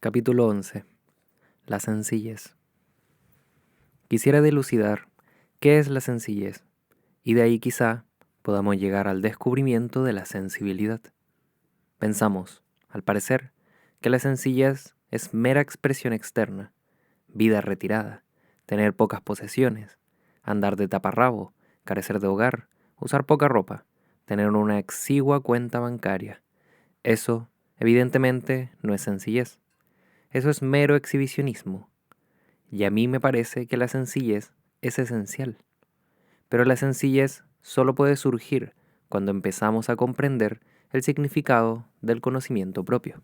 Capítulo 11. La sencillez. Quisiera dilucidar qué es la sencillez, y de ahí quizá podamos llegar al descubrimiento de la sensibilidad. Pensamos, al parecer, que la sencillez es mera expresión externa, vida retirada, tener pocas posesiones, andar de taparrabo, carecer de hogar, usar poca ropa, tener una exigua cuenta bancaria. Eso, evidentemente, no es sencillez. Eso es mero exhibicionismo. Y a mí me parece que la sencillez es esencial. Pero la sencillez solo puede surgir cuando empezamos a comprender el significado del conocimiento propio.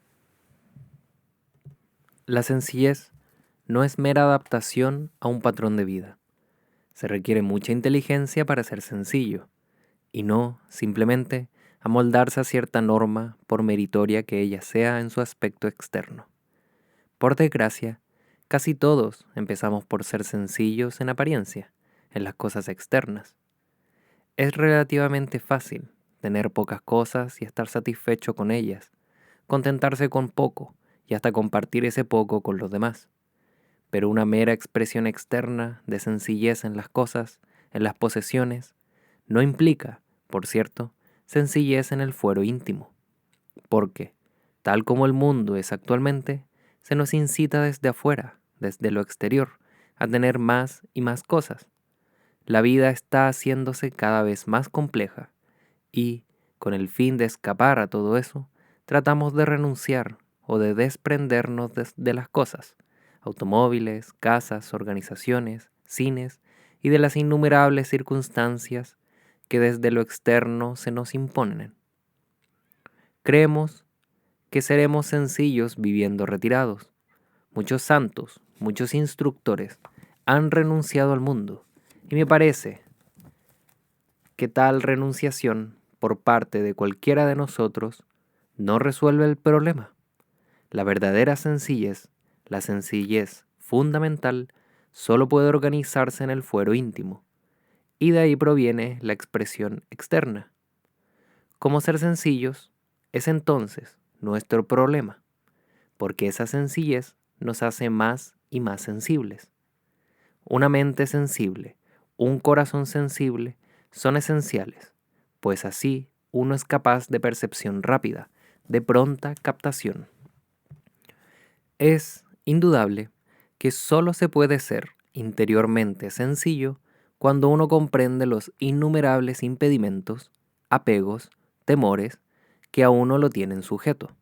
La sencillez no es mera adaptación a un patrón de vida. Se requiere mucha inteligencia para ser sencillo, y no, simplemente, amoldarse a cierta norma por meritoria que ella sea en su aspecto externo. Por desgracia, casi todos empezamos por ser sencillos en apariencia, en las cosas externas. Es relativamente fácil tener pocas cosas y estar satisfecho con ellas, contentarse con poco y hasta compartir ese poco con los demás. Pero una mera expresión externa de sencillez en las cosas, en las posesiones, no implica, por cierto, sencillez en el fuero íntimo, porque, tal como el mundo es actualmente, se nos incita desde afuera, desde lo exterior, a tener más y más cosas. La vida está haciéndose cada vez más compleja y, con el fin de escapar a todo eso, tratamos de renunciar o de desprendernos de las cosas, automóviles, casas, organizaciones, cines y de las innumerables circunstancias que desde lo externo se nos imponen. Creemos que seremos sencillos viviendo retirados. Muchos santos, muchos instructores han renunciado al mundo, y me parece que tal renunciación por parte de cualquiera de nosotros no resuelve el problema. La verdadera sencillez, la sencillez fundamental, solo puede organizarse en el fuero íntimo, y de ahí proviene la expresión externa. Como ser sencillos es entonces nuestro problema, porque esa sencillez nos hace más y más sensibles. Una mente sensible, un corazón sensible son esenciales, pues así uno es capaz de percepción rápida, de pronta captación. Es indudable que solo se puede ser interiormente sencillo cuando uno comprende los innumerables impedimentos, apegos, temores que a uno lo tienen sujeto.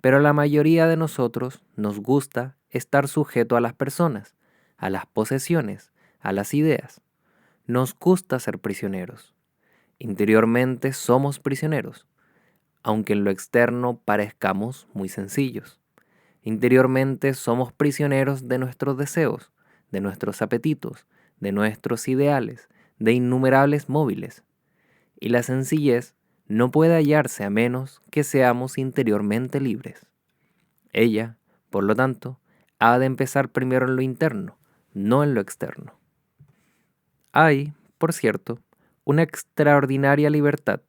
Pero a la mayoría de nosotros nos gusta estar sujeto a las personas, a las posesiones, a las ideas. Nos gusta ser prisioneros. Interiormente somos prisioneros, aunque en lo externo parezcamos muy sencillos. Interiormente somos prisioneros de nuestros deseos, de nuestros apetitos, de nuestros ideales, de innumerables móviles. Y la sencillez no puede hallarse a menos que seamos interiormente libres. Ella, por lo tanto, ha de empezar primero en lo interno, no en lo externo. Hay, por cierto, una extraordinaria libertad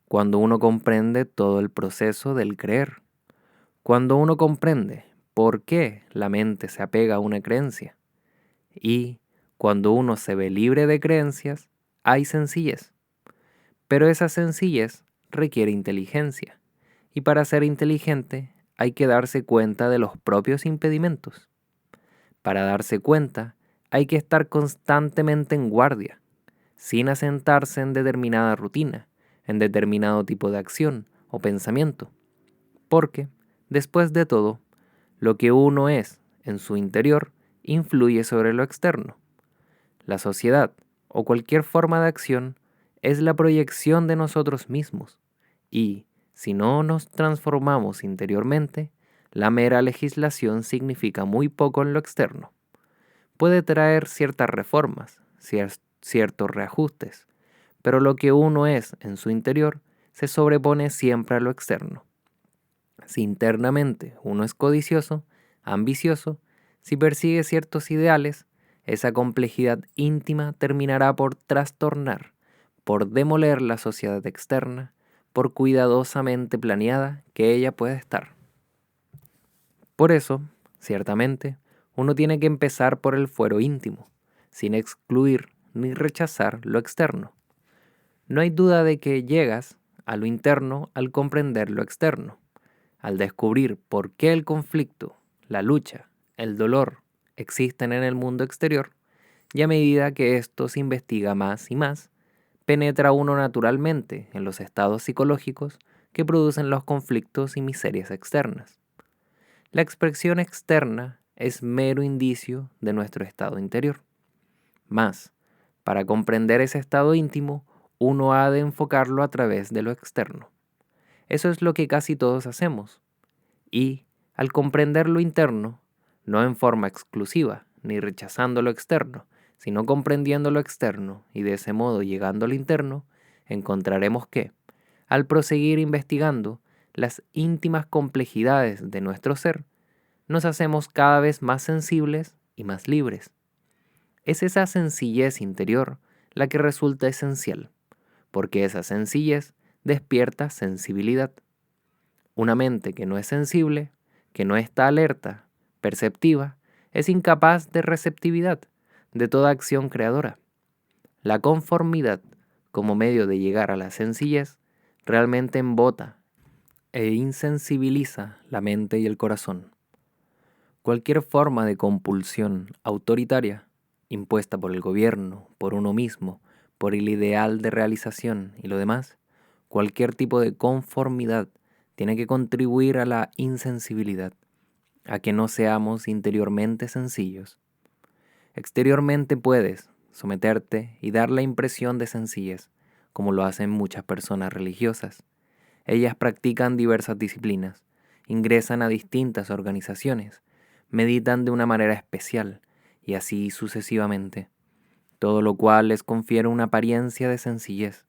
cuando uno comprende todo el proceso del creer, cuando uno comprende por qué la mente se apega a una creencia, y cuando uno se ve libre de creencias, hay sencillez. Pero esa sencillez requiere inteligencia, y para ser inteligente hay que darse cuenta de los propios impedimentos. Para darse cuenta hay que estar constantemente en guardia, sin asentarse en determinada rutina, en determinado tipo de acción o pensamiento. Porque, después de todo, lo que uno es en su interior influye sobre lo externo. La sociedad o cualquier forma de acción es la proyección de nosotros mismos y, si no nos transformamos interiormente, la mera legislación significa muy poco en lo externo. Puede traer ciertas reformas, ciertos reajustes, pero lo que uno es en su interior se sobrepone siempre a lo externo. Si internamente uno es codicioso, ambicioso, si persigue ciertos ideales, esa complejidad íntima terminará por trastornar, por demoler la sociedad externa, por cuidadosamente planeada que ella puede estar. Por eso, ciertamente, uno tiene que empezar por el fuero íntimo, sin excluir ni rechazar lo externo. No hay duda de que llegas a lo interno al comprender lo externo, al descubrir por qué el conflicto, la lucha, el dolor existen en el mundo exterior, y a medida que esto se investiga más y más, penetra uno naturalmente en los estados psicológicos que producen los conflictos y miserias externas. La expresión externa es mero indicio de nuestro estado interior. Más, para comprender ese estado íntimo, uno ha de enfocarlo a través de lo externo. Eso es lo que casi todos hacemos. Y, al comprender lo interno, no en forma exclusiva, ni rechazando lo externo, sino comprendiendo lo externo y de ese modo llegando a lo interno, encontraremos que, al proseguir investigando las íntimas complejidades de nuestro ser, nos hacemos cada vez más sensibles y más libres. Es esa sencillez interior la que resulta esencial, porque esa sencillez despierta sensibilidad. Una mente que no es sensible, que no está alerta, perceptiva, es incapaz de receptividad de toda acción creadora. La conformidad, como medio de llegar a la sencillez, realmente embota e insensibiliza la mente y el corazón. Cualquier forma de compulsión autoritaria, impuesta por el gobierno, por uno mismo, por el ideal de realización y lo demás, cualquier tipo de conformidad tiene que contribuir a la insensibilidad, a que no seamos interiormente sencillos. Exteriormente puedes someterte y dar la impresión de sencillez, como lo hacen muchas personas religiosas. Ellas practican diversas disciplinas, ingresan a distintas organizaciones, meditan de una manera especial y así sucesivamente, todo lo cual les confiere una apariencia de sencillez,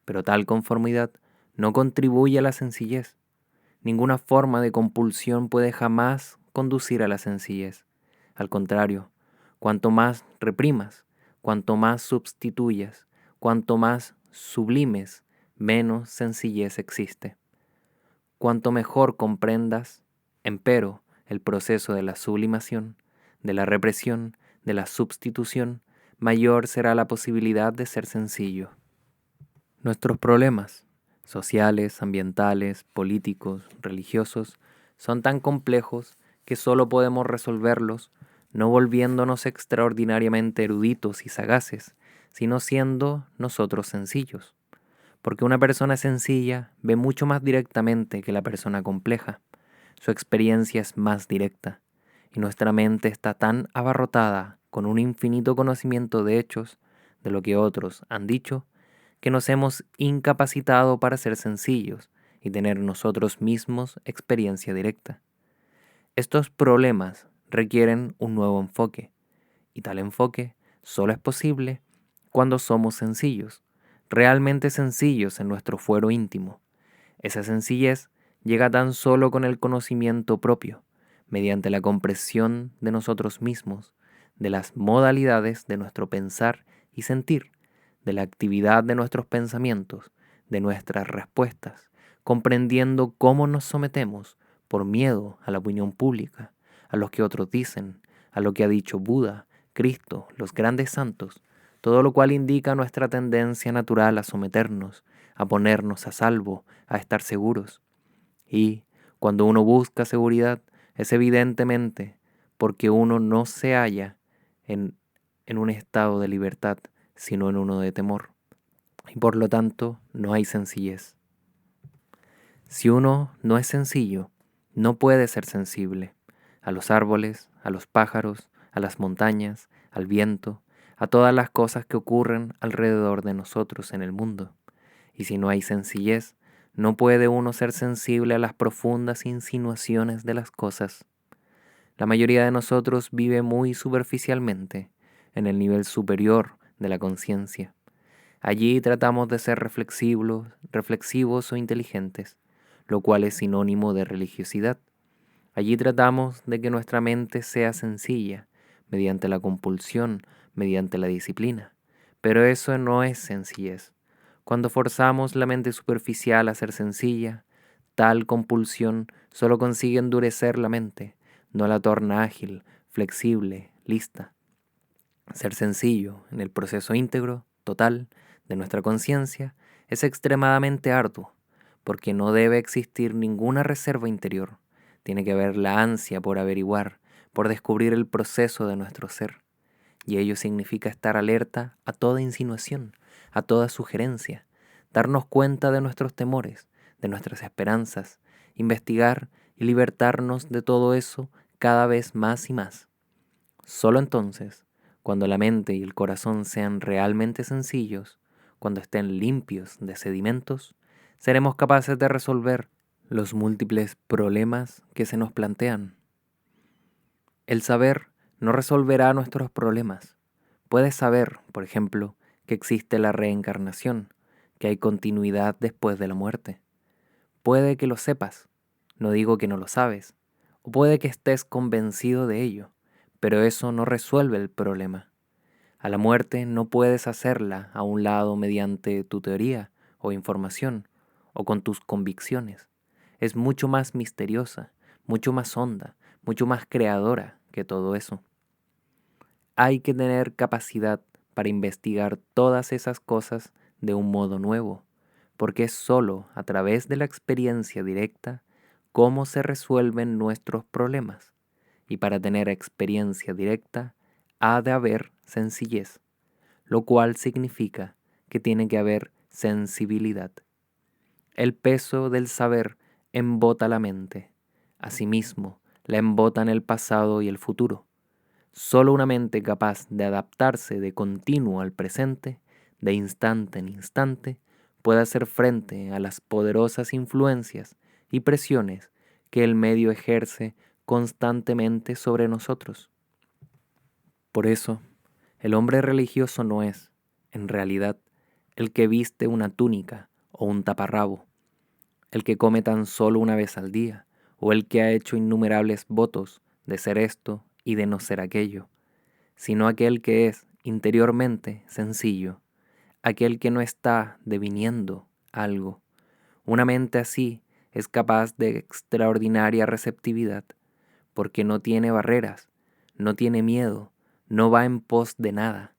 pero tal conformidad no contribuye a la sencillez. Ninguna forma de compulsión puede jamás conducir a la sencillez. Al contrario, cuanto más reprimas, cuanto más sustituyas, cuanto más sublimes, menos sencillez existe. Cuanto mejor comprendas, empero, el proceso de la sublimación, de la represión, de la sustitución, mayor será la posibilidad de ser sencillo. Nuestros problemas, sociales, ambientales, políticos, religiosos, son tan complejos que solo podemos resolverlos no volviéndonos extraordinariamente eruditos y sagaces, sino siendo nosotros sencillos. Porque una persona sencilla ve mucho más directamente que la persona compleja. Su experiencia es más directa, y nuestra mente está tan abarrotada con un infinito conocimiento de hechos, de lo que otros han dicho, que nos hemos incapacitado para ser sencillos y tener nosotros mismos experiencia directa. Estos problemas requieren un nuevo enfoque, y tal enfoque solo es posible cuando somos sencillos, realmente sencillos en nuestro fuero íntimo. Esa sencillez llega tan solo con el conocimiento propio, mediante la comprensión de nosotros mismos, de las modalidades de nuestro pensar y sentir, de la actividad de nuestros pensamientos, de nuestras respuestas, comprendiendo cómo nos sometemos por miedo a la opinión pública, a lo que otros dicen, a lo que ha dicho Buda, Cristo, los grandes santos, todo lo cual indica nuestra tendencia natural a someternos, a ponernos a salvo, a estar seguros. Y cuando uno busca seguridad, es evidentemente porque uno no se halla en un estado de libertad, sino en uno de temor. Y por lo tanto, no hay sencillez. Si uno no es sencillo, no puede ser sensible a los árboles, a los pájaros, a las montañas, al viento, a todas las cosas que ocurren alrededor de nosotros en el mundo. Y si no hay sencillez, no puede uno ser sensible a las profundas insinuaciones de las cosas. La mayoría de nosotros vive muy superficialmente, en el nivel superior de la conciencia. Allí tratamos de ser reflexivos o inteligentes, lo cual es sinónimo de religiosidad. Allí tratamos de que nuestra mente sea sencilla, mediante la compulsión, mediante la disciplina. Pero eso no es sencillez. Cuando forzamos la mente superficial a ser sencilla, tal compulsión solo consigue endurecer la mente, no la torna ágil, flexible, lista. Ser sencillo en el proceso íntegro, total, de nuestra conciencia es extremadamente arduo, porque no debe existir ninguna reserva interior. Tiene que haber la ansia por averiguar, por descubrir el proceso de nuestro ser. Y ello significa estar alerta a toda insinuación, a toda sugerencia, darnos cuenta de nuestros temores, de nuestras esperanzas, investigar y libertarnos de todo eso cada vez más y más. Solo entonces, cuando la mente y el corazón sean realmente sencillos, cuando estén limpios de sedimentos, seremos capaces de resolver los múltiples problemas que se nos plantean. El saber no resolverá nuestros problemas. Puedes saber, por ejemplo, que existe la reencarnación, que hay continuidad después de la muerte. Puede que lo sepas, no digo que no lo sabes, o puede que estés convencido de ello, pero eso no resuelve el problema. A la muerte no puedes hacerla a un lado mediante tu teoría o información o con tus convicciones. Es mucho más misteriosa, mucho más honda, mucho más creadora que todo eso. Hay que tener capacidad para investigar todas esas cosas de un modo nuevo, porque es sólo a través de la experiencia directa cómo se resuelven nuestros problemas. Y para tener experiencia directa ha de haber sencillez, lo cual significa que tiene que haber sensibilidad. El peso del saber embota la mente. Asimismo, la embotan el pasado y el futuro. Solo una mente capaz de adaptarse de continuo al presente, de instante en instante, puede hacer frente a las poderosas influencias y presiones que el medio ejerce constantemente sobre nosotros. Por eso, el hombre religioso no es, en realidad, el que viste una túnica o un taparrabo, el que come tan solo una vez al día, o el que ha hecho innumerables votos de ser esto y de no ser aquello, sino aquel que es interiormente sencillo, aquel que no está deviniendo algo. Una mente así es capaz de extraordinaria receptividad, porque no tiene barreras, no tiene miedo, no va en pos de nada.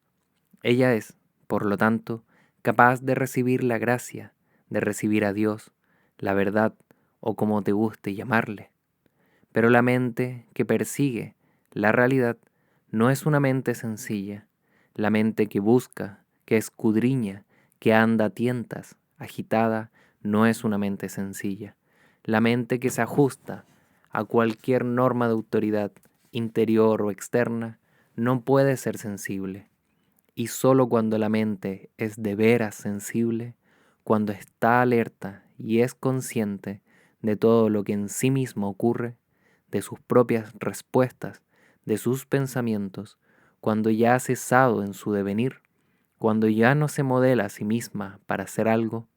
Ella es, por lo tanto, capaz de recibir la gracia, de recibir a Dios, la verdad o como te guste llamarle. Pero la mente que persigue la realidad no es una mente sencilla. La mente que busca, que escudriña, que anda a tientas, agitada, no es una mente sencilla. La mente que se ajusta a cualquier norma de autoridad, interior o externa, no puede ser sensible. Y sólo cuando la mente es de veras sensible, cuando está alerta y es consciente de todo lo que en sí mismo ocurre, de sus propias respuestas, de sus pensamientos, cuando ya ha cesado en su devenir, cuando ya no se modela a sí misma para hacer algo,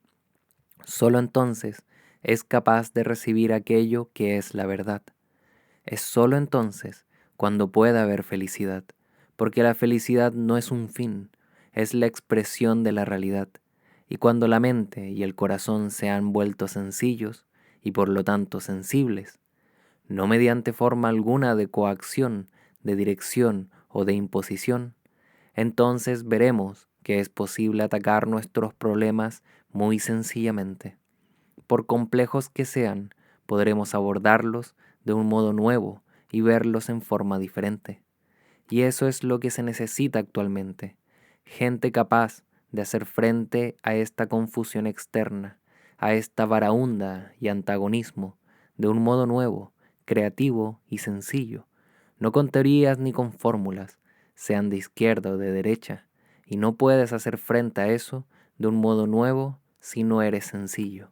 sólo entonces es capaz de recibir aquello que es la verdad. Es sólo entonces cuando puede haber felicidad, porque la felicidad no es un fin, es la expresión de la realidad. Y cuando la mente y el corazón se han vuelto sencillos y por lo tanto sensibles, no mediante forma alguna de coacción, de dirección o de imposición, entonces veremos que es posible atacar nuestros problemas muy sencillamente. Por complejos que sean, podremos abordarlos de un modo nuevo y verlos en forma diferente. Y eso es lo que se necesita actualmente, gente capaz de hacer frente a esta confusión externa, a esta varaunda y antagonismo, de un modo nuevo, creativo y sencillo, no con teorías ni con fórmulas, sean de izquierda o de derecha, y no puedes hacer frente a eso de un modo nuevo si no eres sencillo.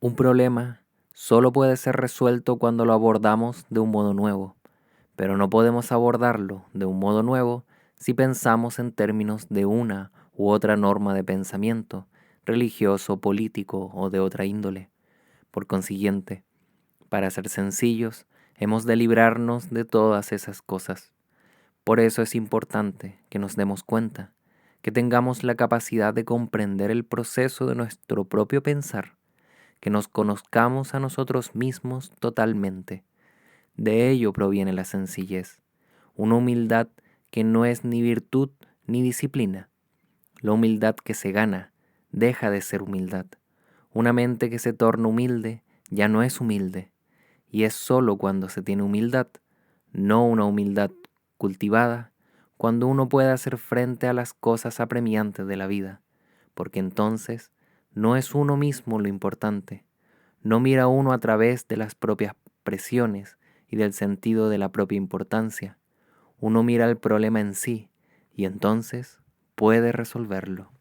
Un problema solo puede ser resuelto cuando lo abordamos de un modo nuevo, pero no podemos abordarlo de un modo nuevo si pensamos en términos de una u otra norma de pensamiento, religioso, político o de otra índole. Por consiguiente, para ser sencillos, hemos de librarnos de todas esas cosas. Por eso es importante que nos demos cuenta, que tengamos la capacidad de comprender el proceso de nuestro propio pensar, que nos conozcamos a nosotros mismos totalmente, De ello proviene la sencillez, una humildad que no es ni virtud ni disciplina. La humildad que se gana deja de ser humildad. Una mente que se torna humilde ya no es humilde, y es sólo cuando se tiene humildad, no una humildad cultivada, cuando uno puede hacer frente a las cosas apremiantes de la vida, porque entonces no es uno mismo lo importante, no mira uno a través de las propias presiones y del sentido de la propia importancia, uno mira el problema en sí y entonces puede resolverlo.